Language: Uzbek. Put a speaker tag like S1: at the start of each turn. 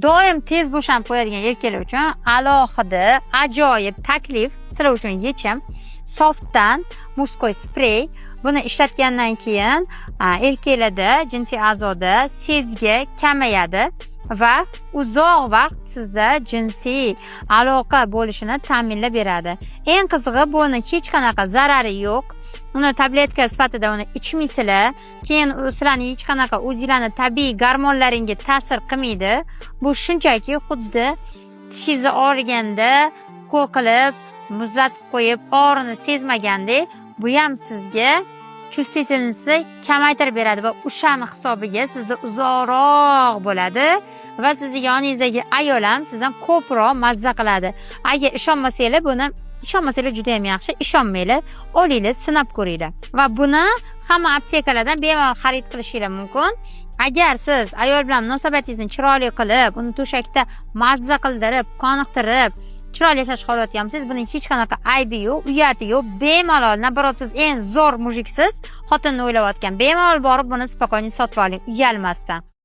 S1: doim tez bo'shanib qo'yadigan erkaklar uchun alohida ajoyib taklif, sizlar uchun yechim. Softdan murskoy sprey. Buni ishlatgandan keyin erkaklarda jinsiy a'zoda sezgi kamayadi va uzoq vaqt sizda jinsiy aloqa bo'lishini ta'minlab beradi. Eng qizig'i, buni hech qanaqa zarari yo'q. Uni tabletka sifatida uni ichmaysizlar, keyin sizlarning hech qanaqa o'zingizlarning tabiiy gormonlaringga ta'sir qilmaydi. Bu shunchaki xuddi tishingizni og'riganda qo'l qilib muzlatib qo'yib og'rini sezmagandek, bu ham sizga chuvstительностьni kamaytirib beradi va o'shani hisobiga sizda uzoqroq bo'ladi va sizni yoningizdagi ayol ham sizdan ko'proq mazza qiladi. Agar ishonmasanglar juda ham yaxshi, ishonmanglar, olinglar, sinab ko'ringlar. Va buni hamma aptekalardan bemalol xarid qilishingiz mumkin. Agar siz ayol bilan munosabatingizni chiroyli qilib, uni to'shakda mazza qildirib, qoniqtirib chiroyli yashashga xohlayotgansiz, buning hech qanaqa aybi yo'q, uyati yo'q. Bemalol, naborot siz eng zo'r mujiksiz, xotinni o'ylayotgan, bemalol borib buni spokойно sotib oling, uyalmasdan.